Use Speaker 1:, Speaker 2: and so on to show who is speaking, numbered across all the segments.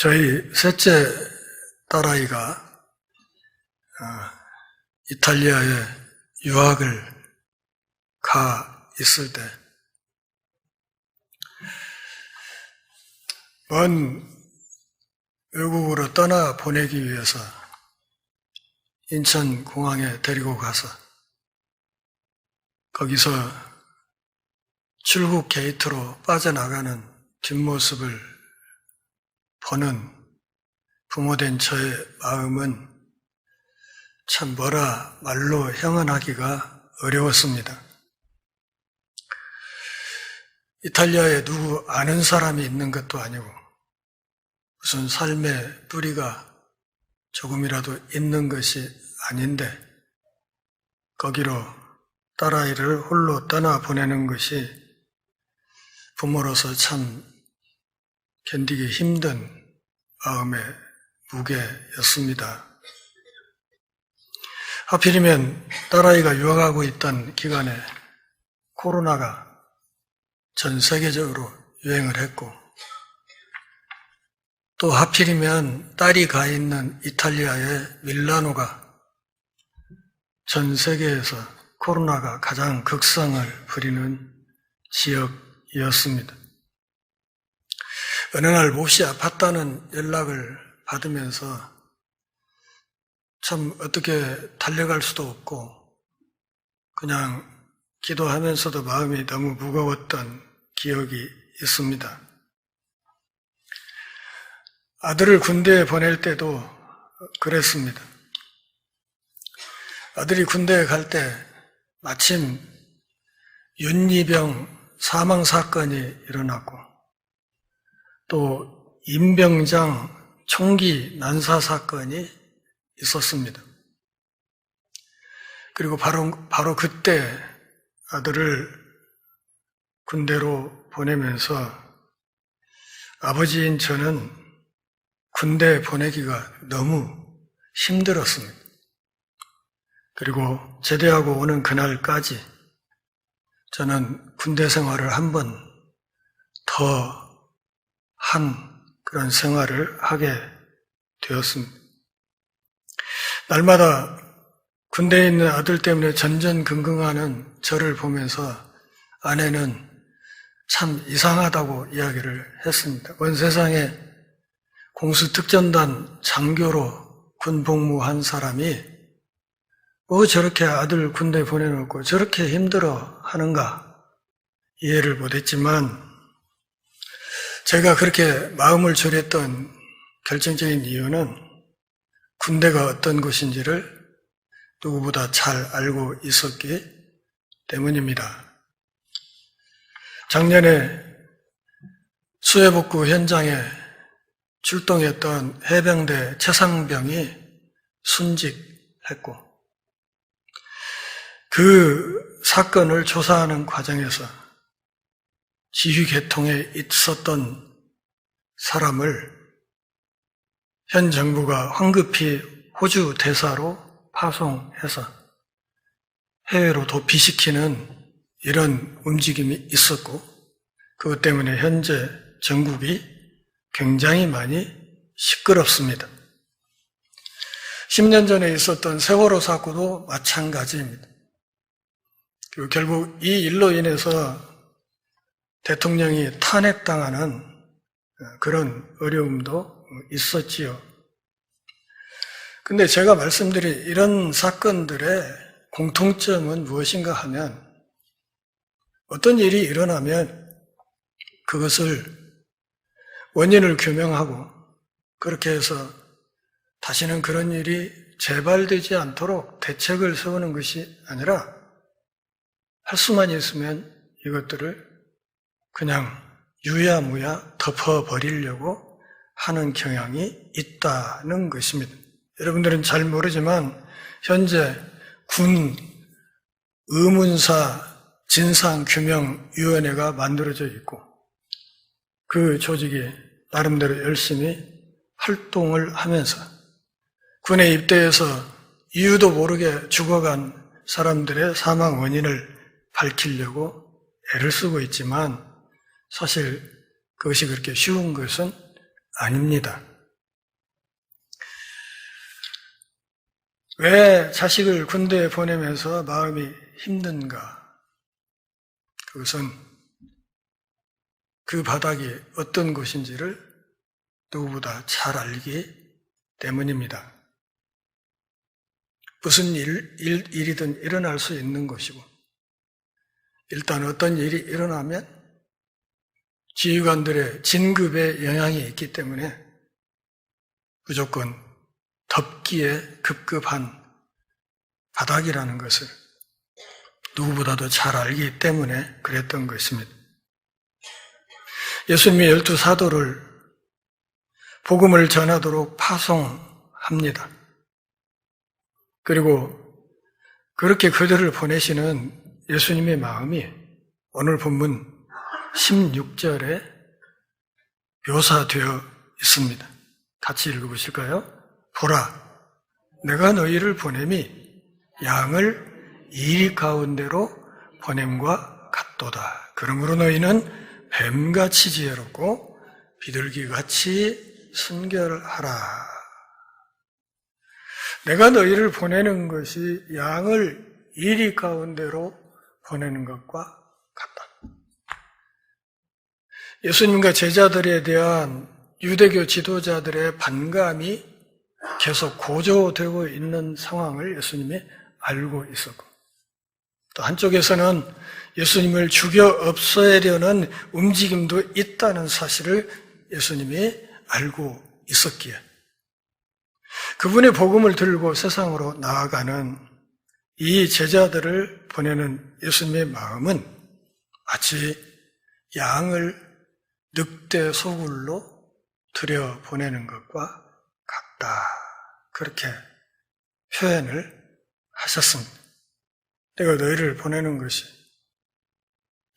Speaker 1: 저희 셋째 딸아이가 이탈리아에 유학을 가 있을 때 먼 외국으로 떠나 보내기 위해서 인천공항에 데리고 가서 거기서 출국 게이트로 빠져나가는 뒷모습을 보는 부모된 저의 마음은 참 뭐라 말로 형언하기가 어려웠습니다. 이탈리아에 누구 아는 사람이 있는 것도 아니고 무슨 삶의 뿌리가 조금이라도 있는 것이 아닌데 거기로 딸아이를 홀로 떠나보내는 것이 부모로서 참 견디기 힘든 마음의 무게였습니다. 하필이면 딸아이가 유학하고 있던 기간에 코로나가 전 세계적으로 유행을 했고 또 하필이면 딸이 가 있는 이탈리아의 밀라노가 전 세계에서 코로나가 가장 극성을 부리는 지역이었습니다. 어느 날 몹시 아팠다는 연락을 받으면서 참 어떻게 달려갈 수도 없고 그냥 기도하면서도 마음이 너무 무거웠던 기억이 있습니다. 아들을 군대에 보낼 때도 그랬습니다. 아들이 군대에 갈 때 마침 윤리병 사망 사건이 일어났고 또 임병장 총기 난사 사건이 있었습니다. 그리고 바로 그때 아들을 군대로 보내면서 아버지인 저는 군대 보내기가 너무 힘들었습니다. 그리고 제대하고 오는 그날까지 저는 군대 생활을 한 번 더 한 그런 생활을 하게 되었습니다. 날마다 군대에 있는 아들 때문에 전전긍긍하는 저를 보면서 아내는 참 이상하다고 이야기를 했습니다. 온 세상에 공수특전단 장교로 군복무한 사람이 뭐 저렇게 아들 군대 보내놓고 저렇게 힘들어 하는가 이해를 못했지만 제가 그렇게 마음을 졸였던 결정적인 이유는 군대가 어떤 곳인지를 누구보다 잘 알고 있었기 때문입니다. 작년에 수해복구 현장에 출동했던 해병대 최상병이 순직했고 그 사건을 조사하는 과정에서 지휘계통에 있었던 사람을 현 정부가 황급히 호주 대사로 파송해서 해외로 도피시키는 이런 움직임이 있었고 그것 때문에 현재 전국이 굉장히 많이 시끄럽습니다. 10년 전에 있었던 세월호 사고도 마찬가지입니다. 그리고 결국 이 일로 인해서 대통령이 탄핵당하는 그런 어려움도 있었지요. 근데 제가 말씀드린 이런 사건들의 공통점은 무엇인가 하면 어떤 일이 일어나면 그것을 원인을 규명하고 그렇게 해서 다시는 그런 일이 재발되지 않도록 대책을 세우는 것이 아니라 할 수만 있으면 이것들을 그냥 유야무야 덮어버리려고 하는 경향이 있다는 것입니다. 여러분들은 잘 모르지만 현재 군 의문사 진상규명위원회가 만들어져 있고 그 조직이 나름대로 열심히 활동을 하면서 군에 입대해서 이유도 모르게 죽어간 사람들의 사망 원인을 밝히려고 애를 쓰고 있지만 사실 그것이 그렇게 쉬운 것은 아닙니다. 왜 자식을 군대에 보내면서 마음이 힘든가? 그것은 그 바닥이 어떤 곳인지를 누구보다 잘 알기 때문입니다. 무슨 일이든 일어날 수 있는 것이고, 일단 어떤 일이 일어나면 지휘관들의 진급에 영향이 있기 때문에 무조건 덮기에 급급한 바닥이라는 것을 누구보다도 잘 알기 때문에 그랬던 것입니다. 예수님이 12 사도를 복음을 전하도록 파송합니다. 그리고 그렇게 그들을 보내시는 예수님의 마음이 오늘 본문 16절에 묘사되어 있습니다. 같이 읽어보실까요? 보라, 내가 너희를 보냄이 양을 이리 가운데로 보냄과 같도다. 그러므로 너희는 뱀같이 지혜롭고 비둘기같이 순결하라. 내가 너희를 보내는 것이 양을 이리 가운데로 보내는 것과 같다. 예수님과 제자들에 대한 유대교 지도자들의 반감이 계속 고조되고 있는 상황을 예수님이 알고 있었고, 또 한쪽에서는 예수님을 죽여 없애려는 움직임도 있다는 사실을 예수님이 알고 있었기에 그분의 복음을 들고 세상으로 나아가는 이 제자들을 보내는 예수님의 마음은 마치 양을 늑대 소굴로 들여보내는 것과 같다. 그렇게 표현을 하셨습니다. 내가 너희를 보내는 것이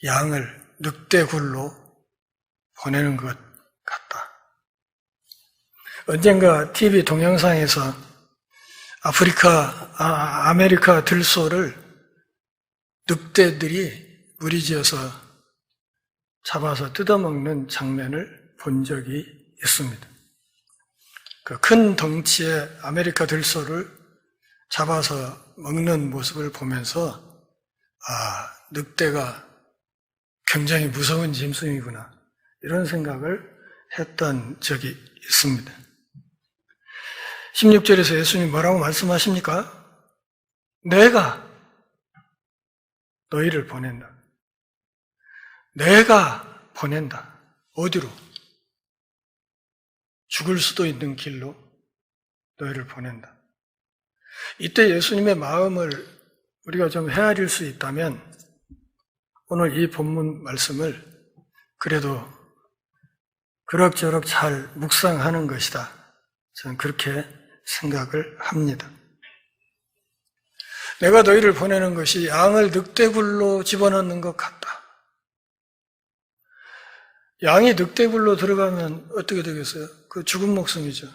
Speaker 1: 양을 늑대굴로 보내는 것 같다. 언젠가 TV 동영상에서 아메리카 들소를 늑대들이 무리지어서 잡아서 뜯어먹는 장면을 본 적이 있습니다. 그 큰 덩치의 아메리카 들소를 잡아서 먹는 모습을 보면서 늑대가 굉장히 무서운 짐승이구나, 이런 생각을 했던 적이 있습니다. 16절에서 예수님이 뭐라고 말씀하십니까? 내가 너희를 보낸다. 내가 보낸다. 어디로? 죽을 수도 있는 길로 너희를 보낸다. 이때 예수님의 마음을 우리가 좀 헤아릴 수 있다면 오늘 이 본문 말씀을 그래도 그럭저럭 잘 묵상하는 것이다. 저는 그렇게 생각을 합니다. 내가 너희를 보내는 것이 양을 늑대굴로 집어넣는 것 같다. 양이 늑대굴로 들어가면 어떻게 되겠어요? 그 죽은 목숨이죠.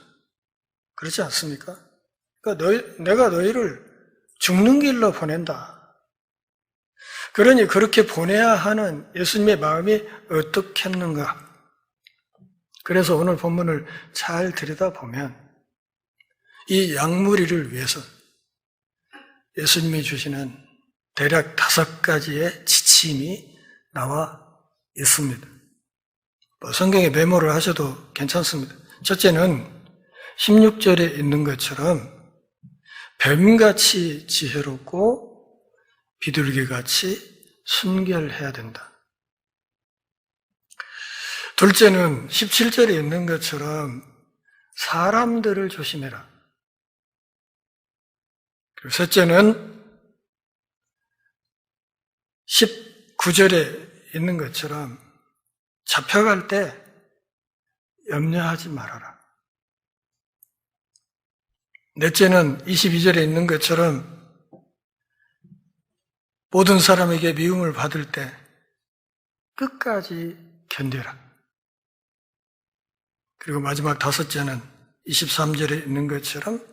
Speaker 1: 그렇지 않습니까? 그러니까 내가 너희를 죽는 길로 보낸다. 그러니 그렇게 보내야 하는 예수님의 마음이 어떻겠는가? 그래서 오늘 본문을 잘 들여다보면 이 양무리를 위해서 예수님이 주시는 대략 5가지의 지침이 나와 있습니다. 성경에 메모를 하셔도 괜찮습니다. 첫째는 16절에 있는 것처럼 뱀같이 지혜롭고 비둘기같이 순결해야 된다. 둘째는 17절에 있는 것처럼 사람들을 조심해라. 그리고 셋째는 19절에 있는 것처럼 잡혀갈 때 염려하지 말아라. 넷째는 22절에 있는 것처럼 모든 사람에게 미움을 받을 때 끝까지 견뎌라. 그리고 마지막 5째는 23절에 있는 것처럼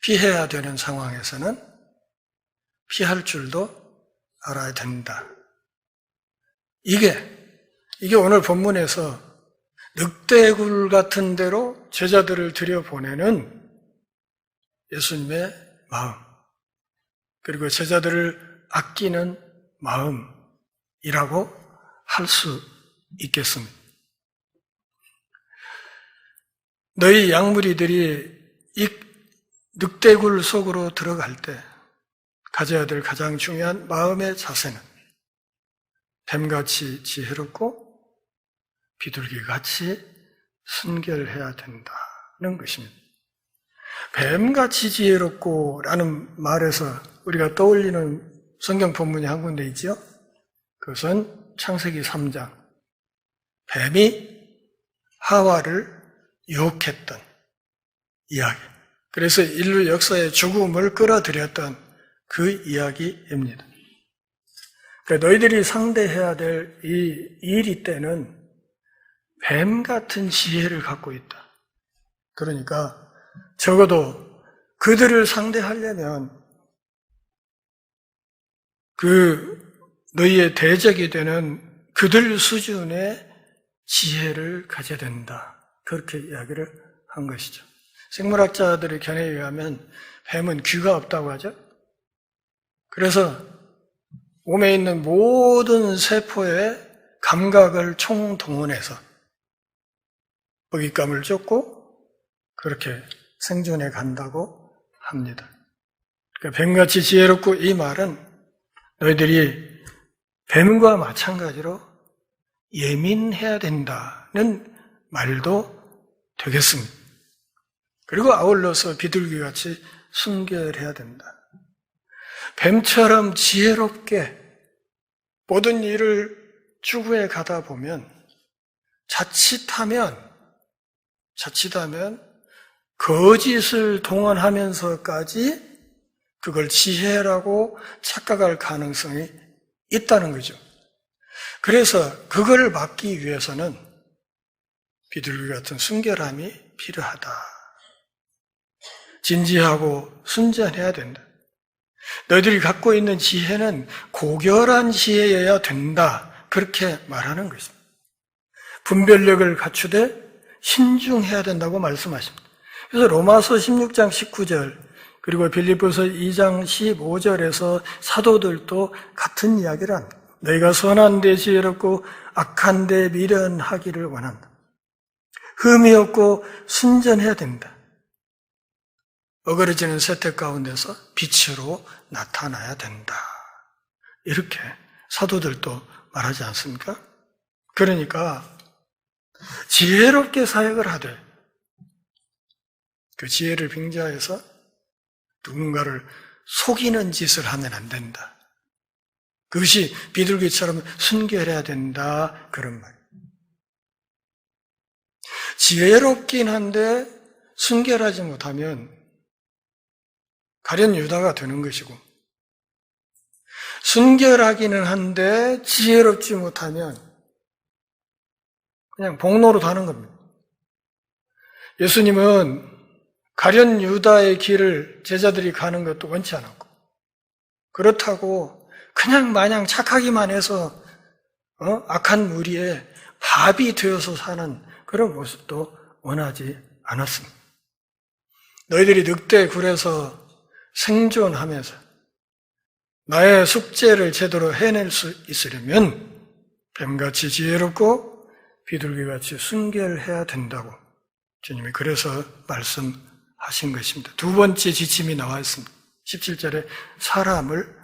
Speaker 1: 피해야 되는 상황에서는 피할 줄도 알아야 된다. 이게 오늘 본문에서 늑대굴 같은 데로 제자들을 들여보내는 예수님의 마음, 그리고 제자들을 아끼는 마음이라고 할 수 있겠습니다. 너희 양무리들이 이 늑대굴 속으로 들어갈 때 가져야 될 가장 중요한 마음의 자세는 뱀같이 지혜롭고 비둘기같이 순결해야 된다는 것입니다. 뱀같이 지혜롭고 라는 말에서 우리가 떠올리는 성경 본문이 한 군데 있죠. 그것은 창세기 3장. 뱀이 하와를 유혹했던 이야기. 그래서 인류 역사의 죽음을 끌어들였던 그 이야기입니다. 그러니까 너희들이 상대해야 될 이 일이 때는 뱀 같은 지혜를 갖고 있다. 그러니까 적어도 그들을 상대하려면 너희의 대적이 되는 그들 수준의 지혜를 가져야 된다. 그렇게 이야기를 한 것이죠. 생물학자들의 견해에 의하면 뱀은 귀가 없다고 하죠. 그래서 몸에 있는 모든 세포의 감각을 총동원해서 먹잇감을 쫓고 그렇게 생존해 간다고 합니다. 그러니까 뱀같이 지혜롭고 이 말은 너희들이 뱀과 마찬가지로 예민해야 된다는 말도 되겠습니다. 그리고 아울러서 비둘기같이 순결해야 된다. 뱀처럼 지혜롭게 모든 일을 추구해 가다 보면 자칫하면 거짓을 동원하면서까지 그걸 지혜라고 착각할 가능성이 있다는 거죠. 그래서 그걸 막기 위해서는 비둘기 같은 순결함이 필요하다. 진지하고 순전해야 된다. 너희들이 갖고 있는 지혜는 고결한 지혜여야 된다. 그렇게 말하는 것입니다. 분별력을 갖추되 신중해야 된다고 말씀하십니다. 그래서 로마서 16장 19절 그리고 빌립보서 2장 15절에서 사도들도 같은 이야기를 합니다. 너희가 선한 데 지혜롭고 악한 데 미련하기를 원한다. 흠이 없고 순전해야 된다. 어그러지는 세태 가운데서 빛으로 나타나야 된다. 이렇게 사도들도 말하지 않습니까? 그러니까 지혜롭게 사역을 하되 그 지혜를 빙자해서 누군가를 속이는 짓을 하면 안 된다. 그것이 비둘기처럼 순결해야 된다. 그런 말. 지혜롭긴 한데 순결하지 못하면 가련 유다가 되는 것이고 순결하기는 한데 지혜롭지 못하면 그냥 복로로 가는 겁니다. 예수님은 가련 유다의 길을 제자들이 가는 것도 원치 않았고 그렇다고 그냥 마냥 착하기만 해서 악한 무리의 밥이 되어서 사는 그런 모습도 원하지 않았습니다. 너희들이 늑대 굴에서 생존하면서 나의 숙제를 제대로 해낼 수 있으려면 뱀같이 지혜롭고 비둘기같이 순결해야 된다고 주님이 그래서 말씀하신 것입니다. 두 번째 지침이 나와 있습니다. 17절에 사람을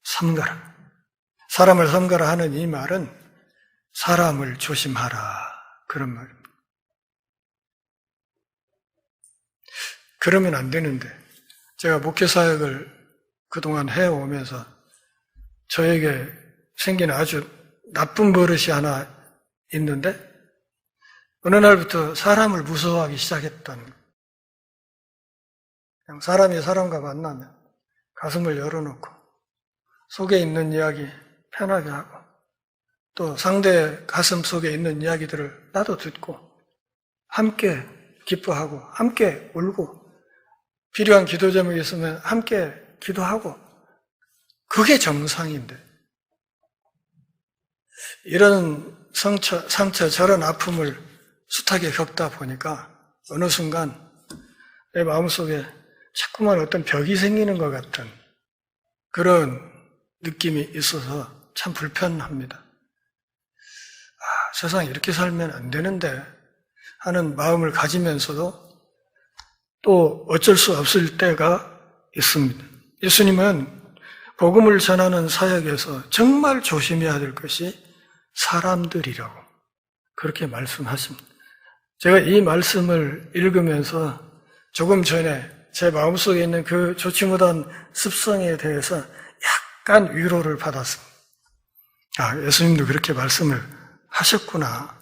Speaker 1: 삼가라. 사람을 삼가라 하는 이 말은 사람을 조심하라. 그런 말입니다. 그러면 안 되는데 제가 목회사역을 그동안 해오면서 저에게 생긴 아주 나쁜 버릇이 하나 있는데 어느 날부터 사람을 무서워하기 시작했다는 거예요. 그냥 사람이 사람과 만나면 가슴을 열어놓고 속에 있는 이야기 편하게 하고 또 상대 가슴 속에 있는 이야기들을 나도 듣고 함께 기뻐하고 함께 울고 필요한 기도 제목이 있으면 함께 기도하고 그게 정상인데 이런 상처 저런 아픔을 숱하게 겪다 보니까 어느 순간 내 마음속에 자꾸만 어떤 벽이 생기는 것 같은 그런 느낌이 있어서 참 불편합니다. 세상에 이렇게 살면 안 되는데 하는 마음을 가지면서도 또 어쩔 수 없을 때가 있습니다. 예수님은 복음을 전하는 사역에서 정말 조심해야 될 것이 사람들이라고 그렇게 말씀하십니다. 제가 이 말씀을 읽으면서 조금 전에 제 마음속에 있는 그 좋지 못한 습성에 대해서 약간 위로를 받았습니다. 예수님도 그렇게 말씀을 하셨구나.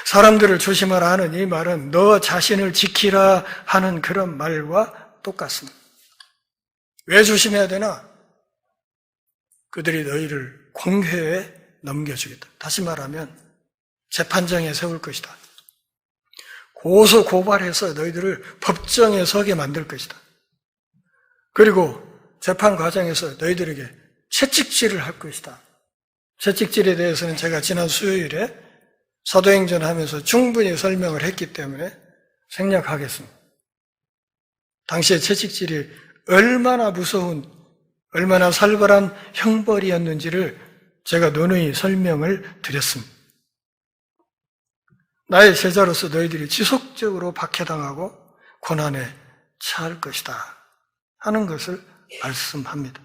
Speaker 1: 사람들을 조심하라 하는 이 말은 너 자신을 지키라 하는 그런 말과 똑같습니다. 왜 조심해야 되나? 그들이 너희를 공회에 넘겨주겠다. 다시 말하면 재판장에 세울 것이다. 고소 고발해서 너희들을 법정에 서게 만들 것이다. 그리고 재판 과정에서 너희들에게 채찍질을 할 것이다. 채찍질에 대해서는 제가 지난 수요일에 사도행전 하면서 충분히 설명을 했기 때문에 생략하겠습니다. 당시에 채찍질이 얼마나 무서운, 얼마나 살벌한 형벌이었는지를 제가 누누이 설명을 드렸습니다. 나의 제자로서 너희들이 지속적으로 박해당하고 고난에 처할 것이다 하는 것을 말씀합니다.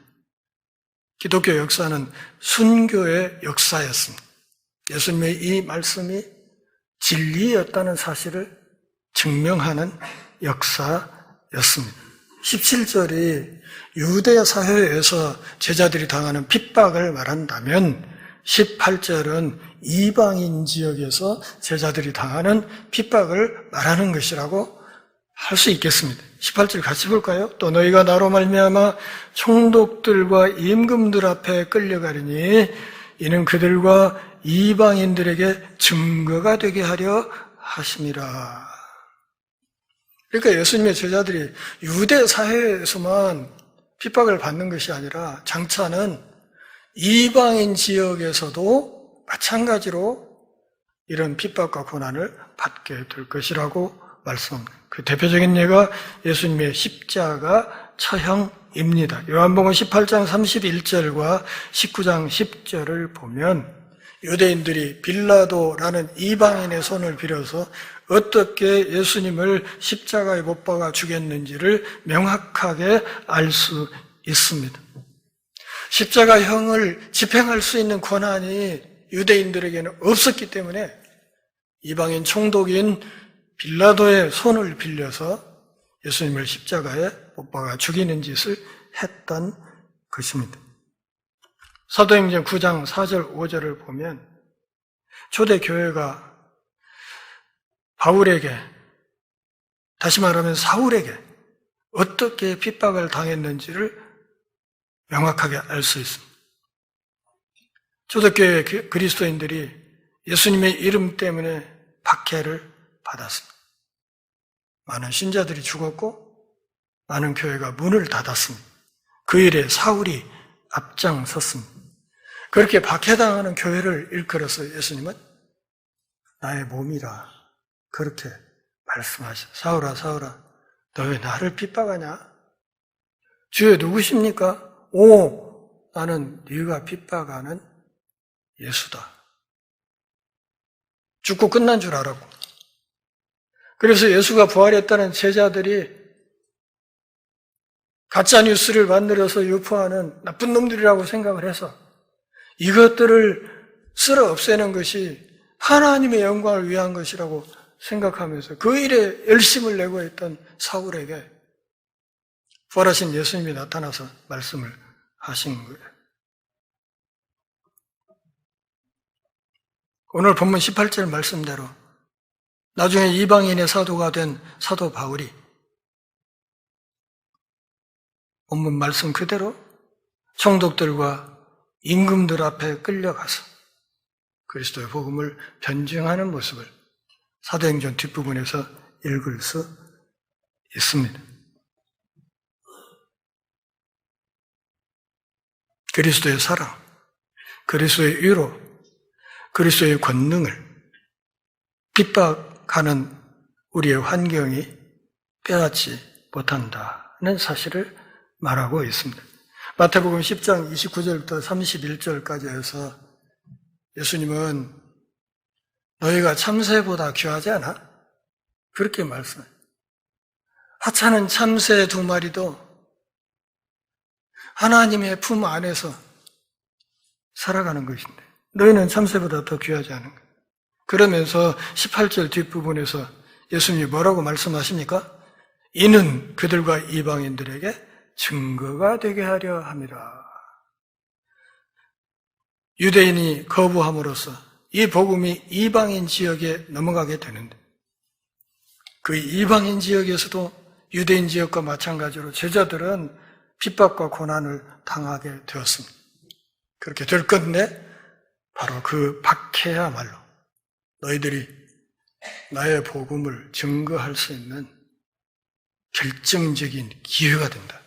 Speaker 1: 기독교 역사는 순교의 역사였습니다. 예수님의 이 말씀이 진리였다는 사실을 증명하는 역사였습니다. 17절이 유대 사회에서 제자들이 당하는 핍박을 말한다면 18절은 이방인 지역에서 제자들이 당하는 핍박을 말하는 것이라고 할 수 있겠습니다. 18절 같이 볼까요? 또 너희가 나로 말미암아 총독들과 임금들 앞에 끌려가리니 이는 그들과 이방인들에게 증거가 되게 하려 하심이라. 그러니까 예수님의 제자들이 유대 사회에서만 핍박을 받는 것이 아니라 장차는 이방인 지역에서도 마찬가지로 이런 핍박과 고난을 받게 될 것이라고 말씀합니다. 그 대표적인 예가 예수님의 십자가 처형입니다. 요한복음 18장 31절과 19장 10절을 보면 유대인들이 빌라도라는 이방인의 손을 빌어서 어떻게 예수님을 십자가에 못 박아 죽였는지를 명확하게 알 수 있습니다. 십자가형을 집행할 수 있는 권한이 유대인들에게는 없었기 때문에 이방인 총독인 빌라도의 손을 빌려서 예수님을 십자가에 못 박아 죽이는 짓을 했던 것입니다. 사도행전 9장 4절 5절을 보면 초대교회가 바울에게, 다시 말하면 사울에게 어떻게 핍박을 당했는지를 명확하게 알 수 있습니다. 초대교회 그리스도인들이 예수님의 이름 때문에 박해를 받았습니다. 많은 신자들이 죽었고 많은 교회가 문을 닫았습니다. 그 일에 사울이 앞장섰습니다. 그렇게 박해당하는 교회를 일컬어서 예수님은 나의 몸이라 그렇게 말씀하셨어요. 사울아 사울아 너 왜 나를 핍박하냐? 주여 누구십니까? 오, 나는 네가 핍박하는 예수다. 죽고 끝난 줄 알았고, 그래서 예수가 부활했다는 제자들이 가짜뉴스를 만들어서 유포하는 나쁜 놈들이라고 생각을 해서 이것들을 쓸어 없애는 것이 하나님의 영광을 위한 것이라고 생각하면서 그 일에 열심을 내고 있던 사울에게 부활하신 예수님이 나타나서 말씀을 하신 거예요. 오늘 본문 18절 말씀대로 나중에 이방인의 사도가 된 사도 바울이 본문 말씀 그대로 총독들과 임금들 앞에 끌려가서 그리스도의 복음을 변증하는 모습을 사도행전 뒷부분에서 읽을 수 있습니다. 그리스도의 사랑, 그리스도의 위로, 그리스도의 권능을 핍박하는 우리의 환경이 빼앗지 못한다는 사실을 말하고 있습니다. 마태복음 10장 29절부터 31절까지 해서 예수님은 너희가 참새보다 귀하지 않아? 그렇게 말씀해요. 하찮은 참새 2마리도 하나님의 품 안에서 살아가는 것인데 너희는 참새보다 더 귀하지 않은 거예요. 그러면서 18절 뒷부분에서 예수님이 뭐라고 말씀하십니까? 이는 그들과 이방인들에게 증거가 되게 하려 함이라. 유대인이 거부함으로써 이 복음이 이방인 지역에 넘어가게 되는데 그 이방인 지역에서도 유대인 지역과 마찬가지로 제자들은 핍박과 고난을 당하게 되었습니다. 그렇게 될 건데 바로 그 박해야말로 너희들이 나의 복음을 증거할 수 있는 결정적인 기회가 된다.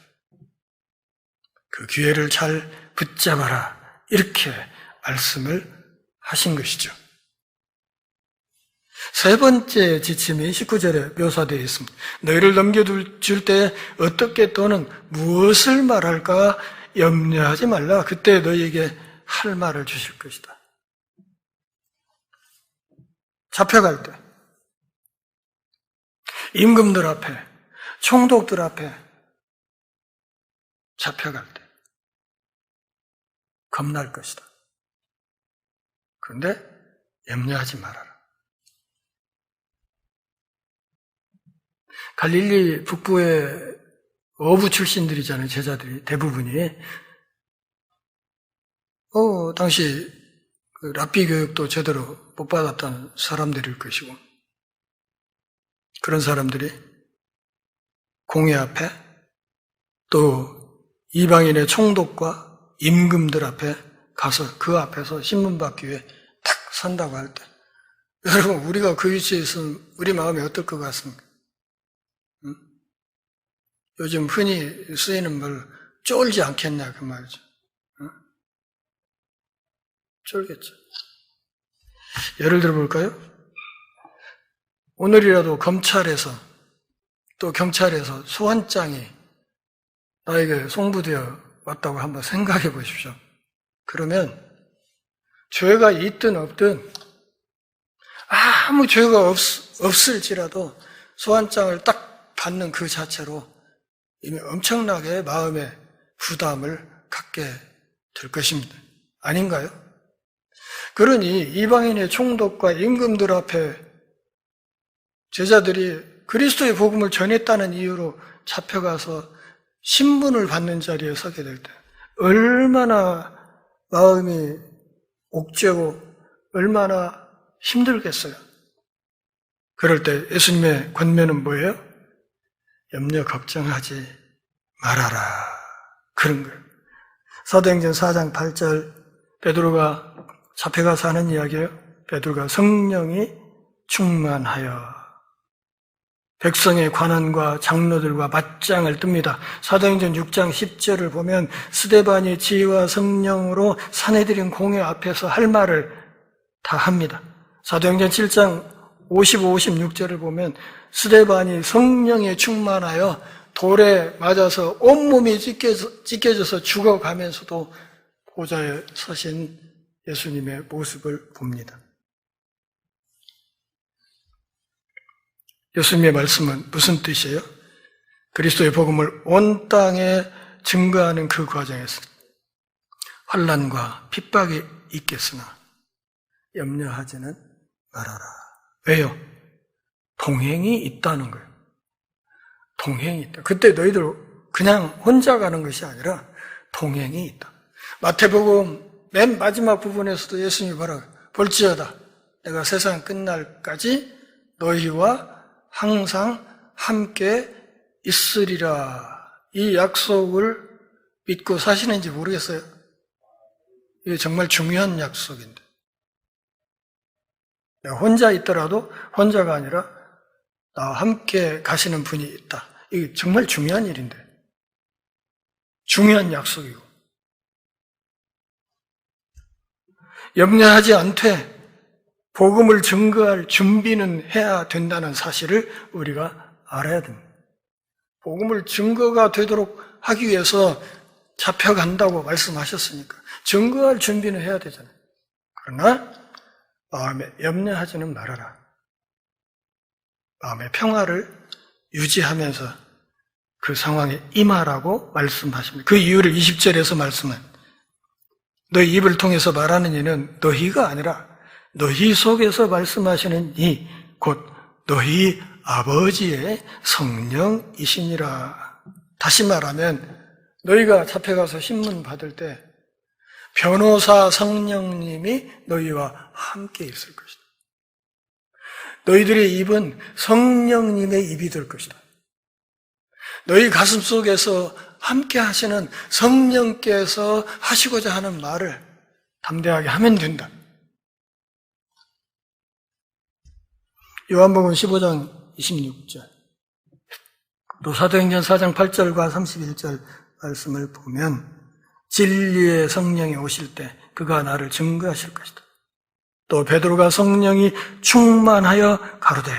Speaker 1: 그 기회를 잘 붙잡아라. 이렇게 말씀을 하신 것이죠. 세 번째 지침이 19절에 묘사되어 있습니다. 너희를 넘겨줄 때 어떻게 또는 무엇을 말할까 염려하지 말라. 그때 너희에게 할 말을 주실 것이다. 잡혀갈 때, 임금들 앞에, 총독들 앞에 잡혀갈 때 겁날 것이다. 그런데 염려하지 말아라. 갈릴리 북부의 어부 출신들이잖아요. 제자들이 대부분이. 당시 그 랍비 교육도 제대로 못 받았던 사람들일 것이고 그런 사람들이 공회 앞에 또 이방인의 총독과 임금들 앞에 가서 그 앞에서 신문 받기 위해 탁 선다고 할 때 여러분 우리가 그 위치에 있으면 우리 마음이 어떨 것 같습니까? 요즘 흔히 쓰이는 말 쫄지 않겠냐 그 말이죠. 쫄겠죠. 예를 들어 볼까요? 오늘이라도 검찰에서 또 경찰에서 소환장이 나에게 송부되어 왔다고 한번 생각해 보십시오. 그러면 죄가 있든 없든 아무 죄가 없을지라도 소환장을 딱 받는 그 자체로 이미 엄청나게 마음의 부담을 갖게 될 것입니다. 아닌가요? 그러니 이방인의 총독과 임금들 앞에 제자들이 그리스도의 복음을 전했다는 이유로 잡혀가서 신분을 받는 자리에 서게 될 때 얼마나 마음이 옥죄고 얼마나 힘들겠어요. 그럴 때 예수님의 권면은 뭐예요? 염려 걱정하지 말아라. 그런 거예요. 사도행전 4장 8절 베드로가 잡혀가서 하는 이야기예요. 베드로가 성령이 충만하여 백성의 관원과 장로들과 맞짱을 뜹니다. 사도행전 6장 10절을 보면 스데반이 지혜와 성령으로 사내들인 공회 앞에서 할 말을 다 합니다. 사도행전 7장 55, 56절을 보면 스데반이 성령에 충만하여 돌에 맞아서 온몸이 찢겨져서 죽어가면서도 보좌에 서신 예수님의 모습을 봅니다. 예수님의 말씀은 무슨 뜻이에요? 그리스도의 복음을 온 땅에 증거하는 그 과정에서 환난과 핍박이 있겠으나 염려하지는 말아라. 왜요? 동행이 있다는 거예요. 동행이 있다. 그때 너희들 그냥 혼자 가는 것이 아니라 동행이 있다. 마태복음 맨 마지막 부분에서도 예수님이 뭐라고 해요? 볼지어다 내가 세상 끝날까지 너희와 항상 함께 있으리라. 이 약속을 믿고 사시는지 모르겠어요. 이게 정말 중요한 약속인데 내가 혼자 있더라도 혼자가 아니라 나와 함께 가시는 분이 있다. 이게 정말 중요한 일인데 중요한 약속이고 염려하지 않되 복음을 증거할 준비는 해야 된다는 사실을 우리가 알아야 됩니다. 복음을 증거가 되도록 하기 위해서 잡혀간다고 말씀하셨으니까 증거할 준비는 해야 되잖아요. 그러나 마음에 염려하지는 말아라. 마음의 평화를 유지하면서 그 상황에 임하라고 말씀하십니다. 그 이유를 20절에서 말씀은 너희 입을 통해서 말하는 이는 너희가 아니라 너희 속에서 말씀하시는 이 곧 너희 아버지의 성령이시니라. 다시 말하면 너희가 잡혀가서 신문 받을 때 변호사 성령님이 너희와 함께 있을 것이다. 너희들의 입은 성령님의 입이 될 것이다. 너희 가슴 속에서 함께 하시는 성령께서 하시고자 하는 말을 담대하게 하면 된다. 요한복음 15장 26절, 또 사도행전 4장 8절과 31절 말씀을 보면 진리의 성령이 오실 때 그가 나를 증거하실 것이다. 또 베드로가 성령이 충만하여 가로되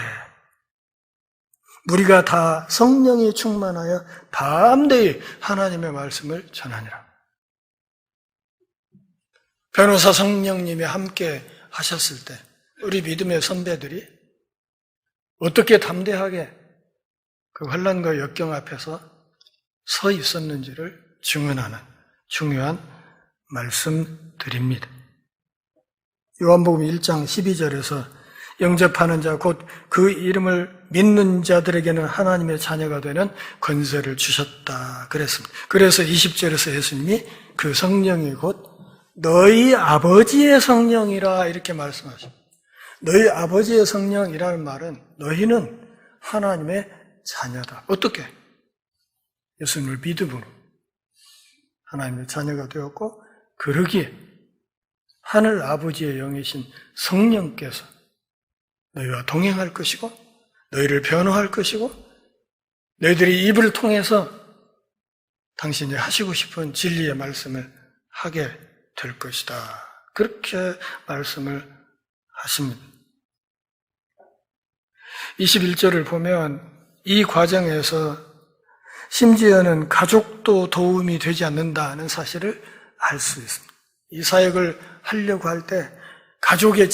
Speaker 1: 우리가 다 성령이 충만하여 담대히 하나님의 말씀을 전하니라. 변호사 성령님이 함께 하셨을 때 우리 믿음의 선배들이 어떻게 담대하게 그 환난과 역경 앞에서 서 있었는지를 증언하는 중요한 말씀드립니다. 요한복음 1장 12절에서 영접하는 자 곧 그 이름을 믿는 자들에게는 하나님의 자녀가 되는 권세를 주셨다 그랬습니다. 그래서 20절에서 예수님이 그 성령이 곧 너희 아버지의 성령이라 이렇게 말씀하십니다. 너희 아버지의 성령이라는 말은 너희는 하나님의 자녀다. 어떻게? 예수님을 믿음으로 하나님의 자녀가 되었고 그러기에 하늘 아버지의 영이신 성령께서 너희와 동행할 것이고 너희를 변호할 것이고 너희들이 입을 통해서 당신이 하시고 싶은 진리의 말씀을 하게 될 것이다. 그렇게 말씀을 하십니다. 21절을 보면 이 과정에서 심지어는 가족도 도움이 되지 않는다는 사실을 알 수 있습니다. 이 사역을 하려고 할 때 가족의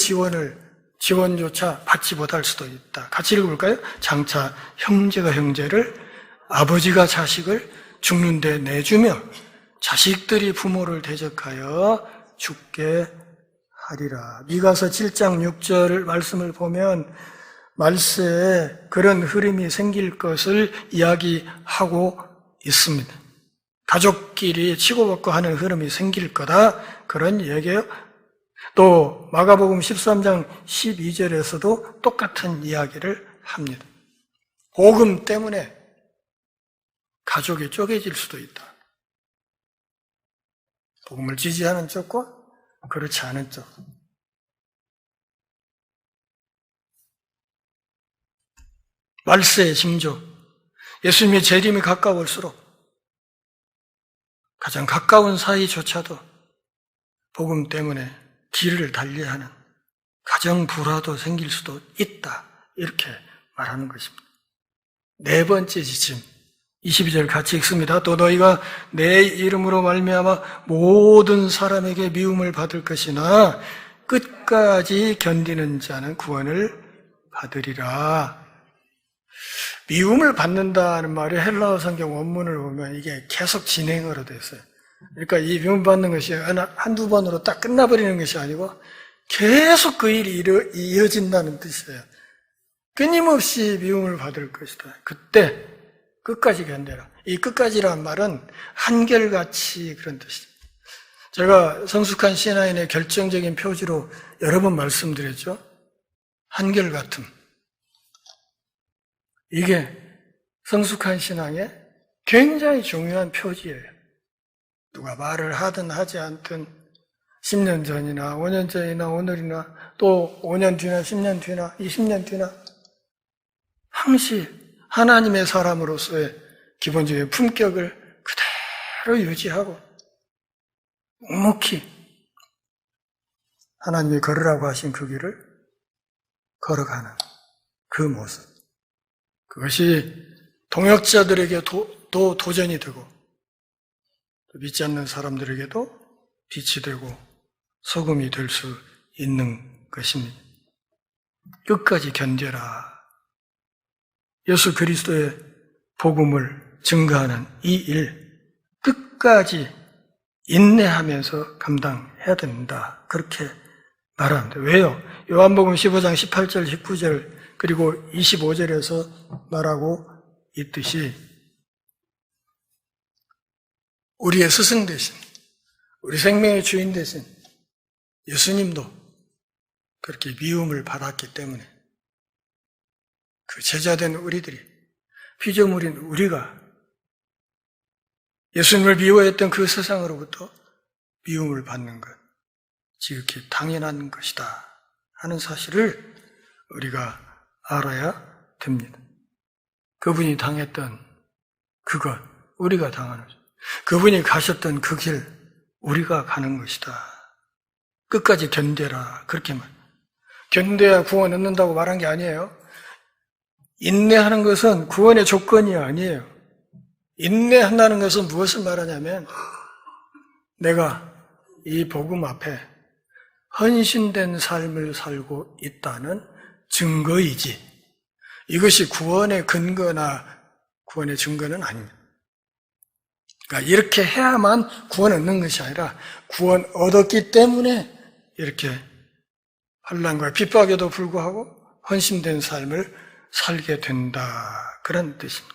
Speaker 1: 지원조차 받지 못할 수도 있다. 같이 읽어볼까요? 장차 형제가 형제를, 아버지가 자식을 죽는 데 내주며 자식들이 부모를 대적하여 죽게 하리라. 미가서 7장 6절 말씀을 보면 말세에 그런 흐름이 생길 것을 이야기하고 있습니다. 가족끼리 치고받고 하는 흐름이 생길 거다. 그런 얘기예요. 또 마가복음 13장 12절에서도 똑같은 이야기를 합니다. 복음 때문에 가족이 쪼개질 수도 있다. 복음을 지지하는 쪽과 그렇지 않은 쪽. 말세의 징조, 예수님의 재림이 가까울수록 가장 가까운 사이조차도 복음 때문에 길을 달리하는 가정 불화도 생길 수도 있다. 이렇게 말하는 것입니다. 네 번째 지침, 22절 같이 읽습니다. 또 너희가 내 이름으로 말미암아 모든 사람에게 미움을 받을 것이나 끝까지 견디는 자는 구원을 받으리라. 미움을 받는다는 말이 헬라어 성경 원문을 보면 이게 계속 진행어로 됐어요. 그러니까 이 미움 받는 것이 한두 번으로 딱 끝나버리는 것이 아니고 계속 그 일이 이어진다는 뜻이에요. 끊임없이 미움을 받을 것이다. 그때 끝까지 견뎌라. 이 끝까지란 말은 한결같이 그런 뜻이에요. 제가 성숙한 신앙인의 결정적인 표지로 여러 번 말씀드렸죠. 한결같음. 이게 성숙한 신앙의 굉장히 중요한 표지예요. 누가 말을 하든 하지 않든 10년 전이나 5년 전이나 오늘이나 또 5년 뒤나 10년 뒤나 20년 뒤나 항시 하나님의 사람으로서의 기본적인 품격을 그대로 유지하고 묵묵히 하나님이 걸으라고 하신 그 길을 걸어가는 그 모습. 그것이 동역자들에게도 도전이 되고 믿지 않는 사람들에게도 빛이 되고 소금이 될 수 있는 것입니다. 끝까지 견뎌라. 예수 그리스도의 복음을 증거하는 이 일, 끝까지 인내하면서 감당해야 된다. 그렇게 말합니다. 왜요? 요한복음 15장 18절, 19절 그리고 25절에서 말하고 있듯이 우리의 스승 대신, 우리 생명의 주인 대신 예수님도 그렇게 미움을 받았기 때문에 그 제자된 우리들이, 피조물인 우리가 예수님을 미워했던 그 세상으로부터 미움을 받는 것, 지극히 당연한 것이다 하는 사실을 우리가 알아야 됩니다. 그분이 당했던 그것, 우리가 당하는 것, 그분이 가셨던 그 길, 우리가 가는 것이다. 끝까지 견뎌라. 그렇게 말. 견뎌야 구원 얻는다고 말한 게 아니에요. 인내하는 것은 구원의 조건이 아니에요. 인내한다는 것은 무엇을 말하냐면 내가 이 복음 앞에 헌신된 삶을 살고 있다는 증거이지, 이것이 구원의 근거나 구원의 증거는 아닙니다. 그러니까 이렇게 해야만 구원 얻는 것이 아니라 구원 얻었기 때문에 이렇게 환난과 핍박에도 불구하고 헌신된 삶을 살게 된다. 그런 뜻입니다.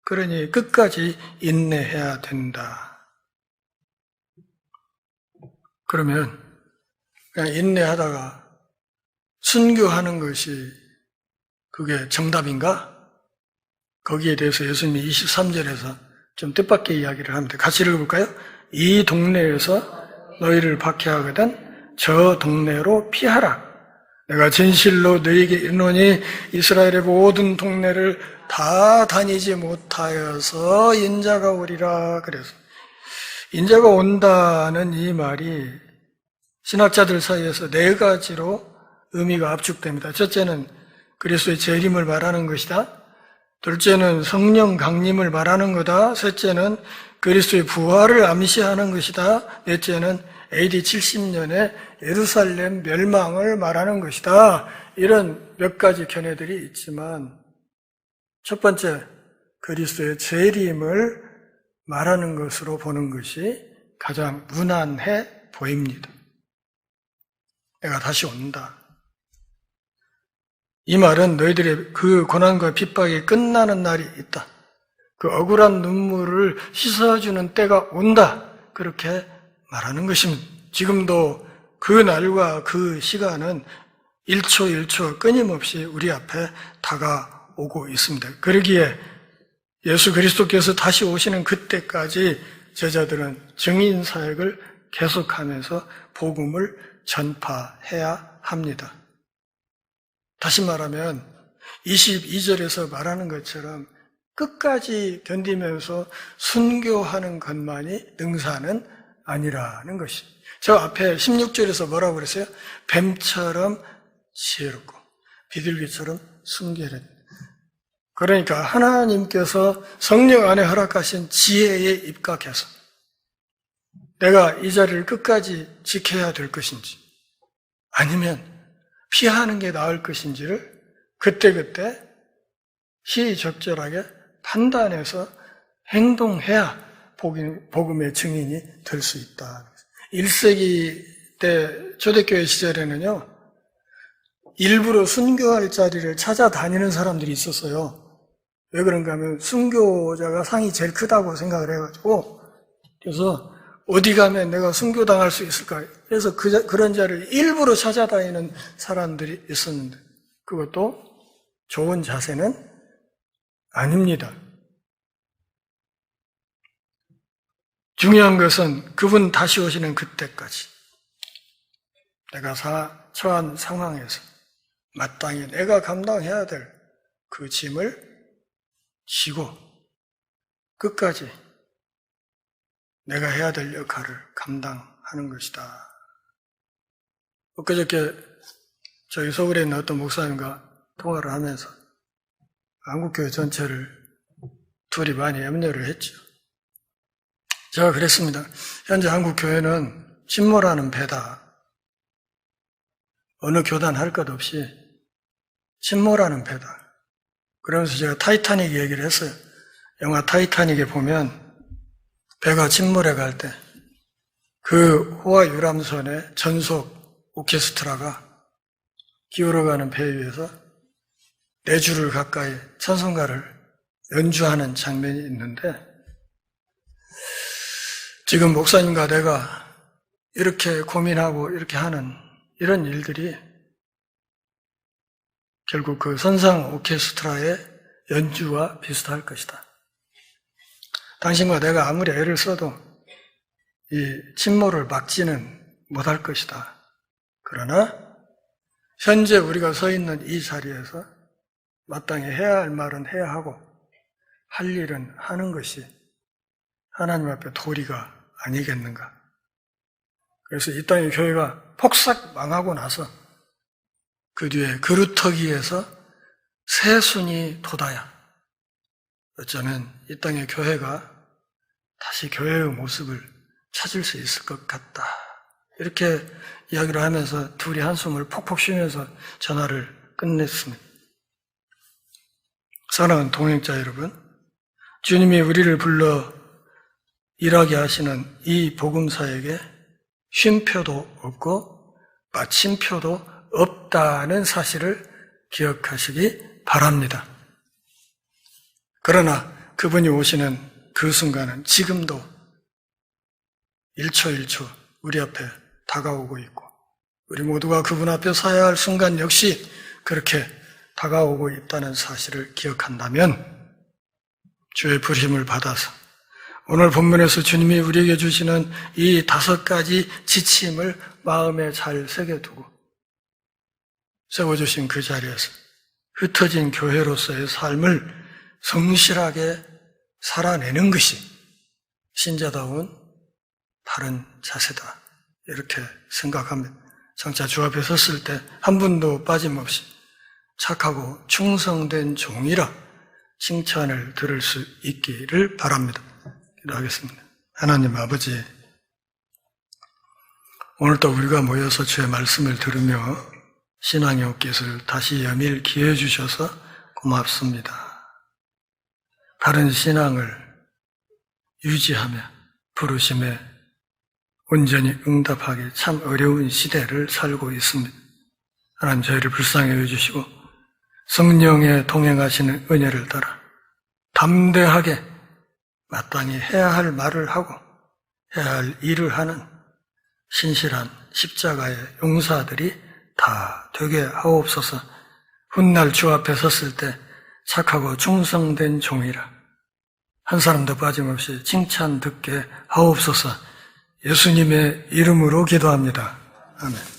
Speaker 1: 그러니 끝까지 인내해야 된다. 그러면 그냥 인내하다가 순교하는 것이 그게 정답인가? 거기에 대해서 예수님이 23절에서 좀 뜻밖의 이야기를 합니다. 같이 읽어볼까요? 이 동네에서 너희를 박해하거든 저 동네로 피하라. 내가 진실로 너희에게 이르노니 이스라엘의 모든 동네를 다 다니지 못하여서 인자가 오리라. 그래서 인자가 온다는 이 말이 신학자들 사이에서 네 가지로 의미가 압축됩니다. 첫째는 그리스도의 재림을 말하는 것이다. 둘째는 성령 강림을 말하는 거다. 셋째는 그리스도의 부활을 암시하는 것이다. 넷째는 AD 70년에 예루살렘 멸망을 말하는 것이다. 이런 몇 가지 견해들이 있지만 첫 번째, 그리스도의 재림을 말하는 것으로 보는 것이 가장 무난해 보입니다. 내가 다시 온다. 이 말은 너희들의 그 고난과 핍박이 끝나는 날이 있다. 그 억울한 눈물을 씻어주는 때가 온다. 그렇게 말하는 것입니다. 지금도 그 날과 그 시간은 1초 1초 끊임없이 우리 앞에 다가오고 있습니다. 그러기에 예수 그리스도께서 다시 오시는 그때까지 제자들은 증인 사역을 계속하면서 복음을 전파해야 합니다. 다시 말하면 22절에서 말하는 것처럼 끝까지 견디면서 순교하는 것만이 능사는 아니라는 것입니다. 저 앞에 16절에서 뭐라고 그랬어요? 뱀처럼 지혜롭고 비둘기처럼 순결해. 그러니까 하나님께서 성령 안에 허락하신 지혜에 입각해서 내가 이 자리를 끝까지 지켜야 될 것인지 아니면 피하는 게 나을 것인지를 그때그때 시의적절하게 판단해서 행동해야 복음의 증인이 될 수 있다. 1세기 때 초대교회 시절에는요, 일부러 순교할 자리를 찾아다니는 사람들이 있었어요. 왜 그런가 하면 순교자가 상이 제일 크다고 생각을 해가지고, 그래서 어디 가면 내가 순교당할 수 있을까? 그래서 그런 자리를 일부러 찾아다니는 사람들이 있었는데, 그것도 좋은 자세는 아닙니다. 중요한 것은 그분 다시 오시는 그때까지 내가 처한 상황에서 마땅히 내가 감당해야 될 그 짐을 지고 끝까지 내가 해야 될 역할을 감당하는 것이다. 엊그저께 저희 서울에 있는 어떤 목사님과 통화를 하면서 한국교회 전체를 둘이 많이 염려를 했죠. 제가 그랬습니다. 현재 한국교회는 침몰하는 배다. 어느 교단 할 것 없이 침몰하는 배다. 그러면서 제가 타이타닉 얘기를 했어요. 영화 타이타닉에 보면 배가 침몰해 갈 때 그 호화 유람선의 전속 오케스트라가 기울어가는 배 위에서 4줄을 가까이 찬송가를 연주하는 장면이 있는데, 지금 목사님과 내가 이렇게 고민하고 이렇게 하는 이런 일들이 결국 그 선상 오케스트라의 연주와 비슷할 것이다. 당신과 내가 아무리 애를 써도 이 침몰을 막지는 못할 것이다. 그러나 현재 우리가 서 있는 이 자리에서 마땅히 해야 할 말은 해야 하고 할 일은 하는 것이 하나님 앞에 도리가 아니겠는가. 그래서 이 땅의 교회가 폭삭 망하고 나서 그 뒤에 그루터기에서 새순이 돋아야 어쩌면 이 땅의 교회가 다시 교회의 모습을 찾을 수 있을 것 같다. 이렇게 이야기를 하면서 둘이 한숨을 폭폭 쉬면서 전화를 끝냈습니다. 사랑하는 동행자 여러분, 주님이 우리를 불러 일하게 하시는 이 복음사에게 쉼표도 없고 마침표도 없다는 사실을 기억하시기 바랍니다. 그러나 그분이 오시는 그 순간은 지금도 1초 1초 우리 앞에 다가오고 있고, 우리 모두가 그분 앞에 서야 할 순간 역시 그렇게 다가오고 있다는 사실을 기억한다면 주의 부르심을 받아서 오늘 본문에서 주님이 우리에게 주시는 이 5가지 지침을 마음에 잘 새겨두고 세워주신 그 자리에서 흩어진 교회로서의 삶을 성실하게 살아내는 것이 신자다운 바른 자세다. 이렇게 생각합니다. 장차 주 앞에 섰을 때 한 분도 빠짐없이 착하고 충성된 종이라 칭찬을 들을 수 있기를 바랍니다. 기도하겠습니다. 하나님 아버지, 오늘도 우리가 모여서 주의 말씀을 들으며 신앙의 옷깃을 다시 여밀 기회 주셔서 고맙습니다. 바른 신앙을 유지하며 부르심에 온전히 응답하기 참 어려운 시대를 살고 있습니다. 하나님, 저희를 불쌍히 여겨주시고 성령의 동행하시는 은혜를 따라 담대하게 마땅히 해야 할 말을 하고 해야 할 일을 하는 신실한 십자가의 용사들이 다 되게 하옵소서. 훗날 주 앞에 섰을 때 착하고 충성된 종이라 한 사람도 빠짐없이 칭찬 듣게 하옵소서. 예수님의 이름으로 기도합니다. 아멘.